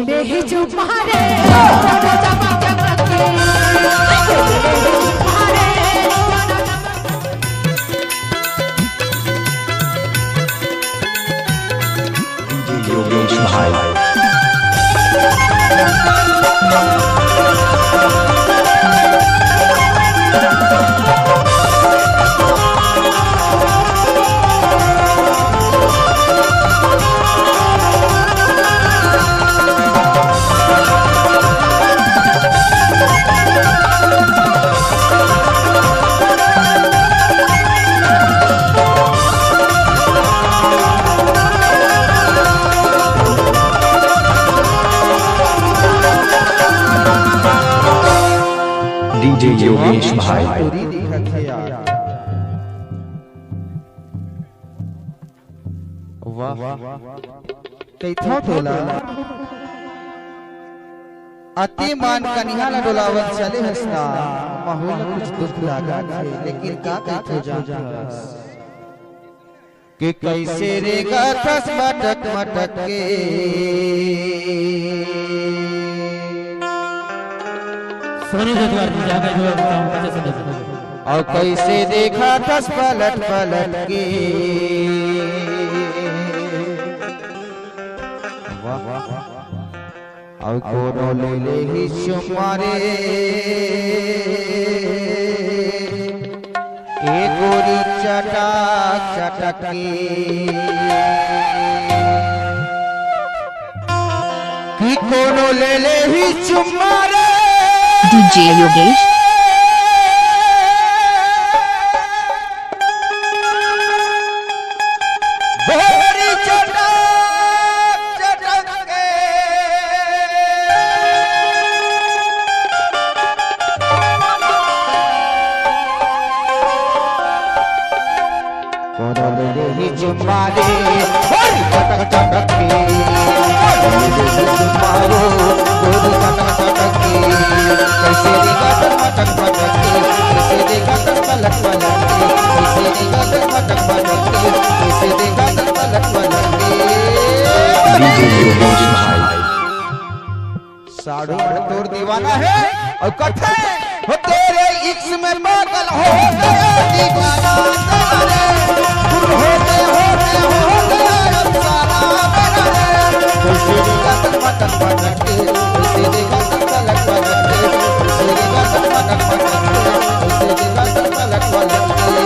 ले ही चुमारे योगेश भाई डीजे योगेश भाई वाह कैथा टोला अति मान कन्या ला डोलावत चले हसना माहौल कुछ दुख लागा थे लेकिन का कैथो जान कि कैसे रे गाथस मटक मटक के सोनी जजवार की जागा जो काम कैसे समझ और कैसे देखा थस पलट पलट के और कोनो ले ले ही चुमारे एक गोरी चटक चटक की कोनो ले ले ही चुमारे डीजे योगेश गोरी चटक चटक के कोनो ले ले ही चुमारे गोरी चटक चटक के गोरी चटक चटक के कैसे देखा मटक मटक के कैसे देखा पलट पलट के कैसे देखा मटक मटक के कैसे देखा पलट पलट के डीजे योगेश भाई साड़ू तोर दीवाना है और कथे हो तेरे इश्क में पागल हो गया दीवाना तेरे तुम होते अफसाना मेरा रे कैसे देखा मटक मटक के कैसे देखा पलट पलट के कैसे देखा मटक मटक के कैसे देखा पलट पलट के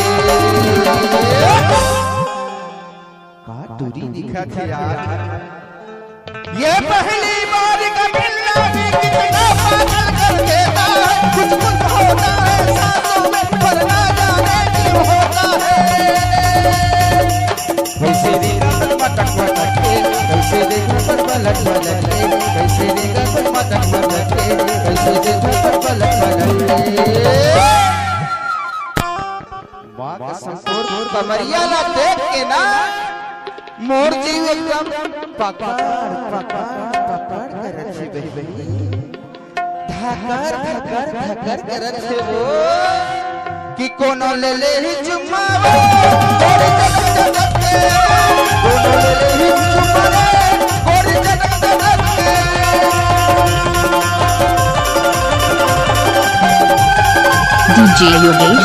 का दूरी दिखा थी यार ये पहली बार का मिलना भी कितना पागल कर देता है कुछ कुछ होता है सांसों में पर ना जाने क्यों होता है कैसे देखा मटक मटक के कैसे देखा पलट पलट के कैसे देखा मटक मटक के कैसे देखा पलट पलट के बात संतोर कमरिया ला देख के ना मोर जीव एकदम पकड़ करत छे बही धकर करत छे वो कि कोनो ले ले ही चुम्मावे गोरी चटक चटक के कोनो ले ले ही चुम्मावे गोरी चटक चटक के डीजे योगेश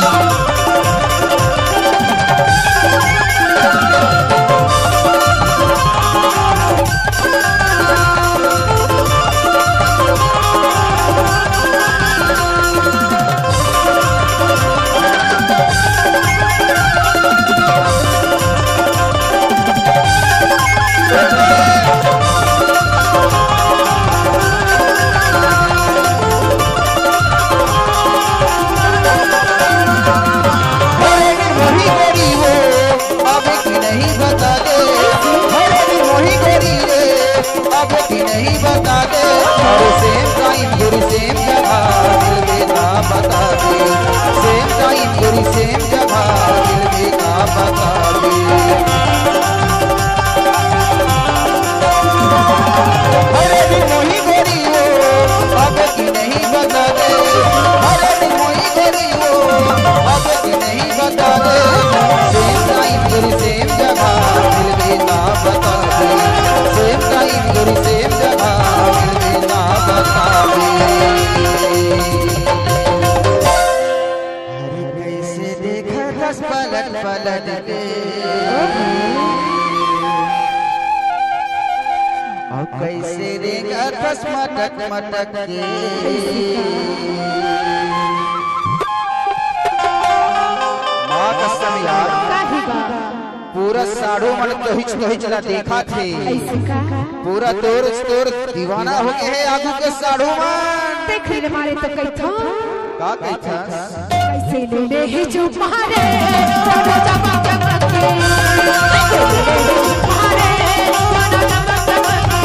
लटके और कैसे रेगा खस मटक मटक के माँ कसम यार पूरा साड़ू मन कहिच कहिच ला देखा थे पूरा तोर दीवाना हो गए है आगू के साड़ू मन देख ले मारे तो कैथो का कहता कैसे ले ले ही जो मारे दोनों जमा जमा के कैसे ले ले ही जो मारे दोनों जमा जमा के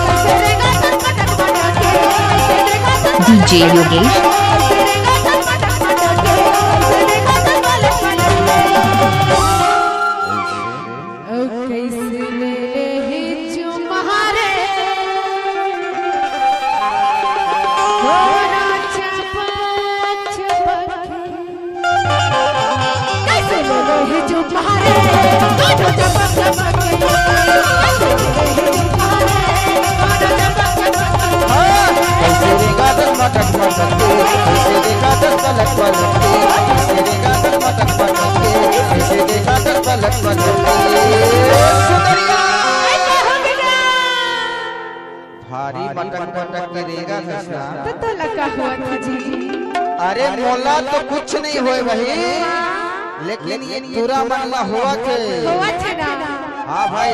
कैसे रेगा टक टक टक के कैसे रेगा टक DJ Yogesh, कैसे रेगा टक टक टक के कैसे रेगा टक कैसे ले ले ही जो मारे दोनों चपक चपक कैसे ले ले ही जो मारे दोनों चपक चपक कैसे ले ले ही जो मारे दोनों चपक चपक कैसे रेगा तक मटक मटक के कैसे रेगा तक पलक पलक के कैसे रेगा तक मटक मटक के कैसे रेगा तक पलक पलक के सुंदरिया भारी मटक मटक के रेगा घसना तो लगा हुआ था जी अरे मोला तो कुछ नहीं होए भाई लेकिन ये पूरा मामला हुआ थे हुआ था ना हाँ भाई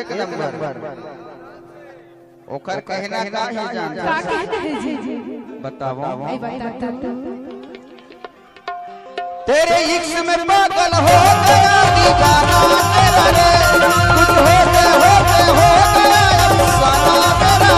एक नंबर ओकर कहना का है का जानता कहते हैं जी बताओ आई बताता तो तेरे इश्क में पागल हो गया दीवाना तेरा रे कुछ होते हो गया अफसाना तेरा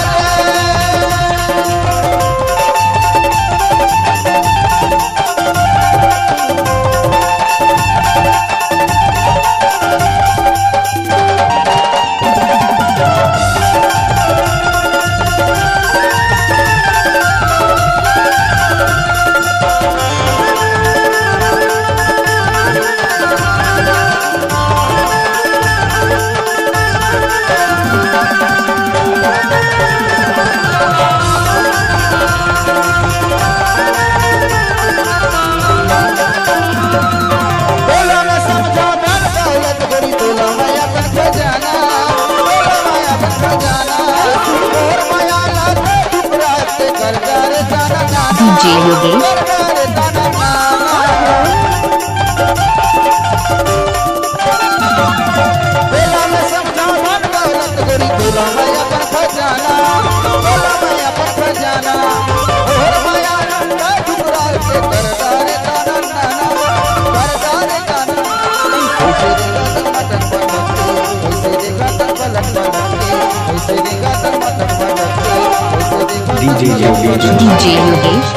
बोला मैं समझा धन दौलत गोरी तोला माया बन खजाना तोला माया बन खजाना और माया लाते टुकड़ा से कर कर जाना नाना DJ Yogesh, कर कर जाना बोला मैं समझा धन दौलत गोरी तोला माया बन खजाना तोला माया बन खजाना और माया लाते टुकड़ा से कर कर जाना नाना DJ Yogesh DJ Yogesh,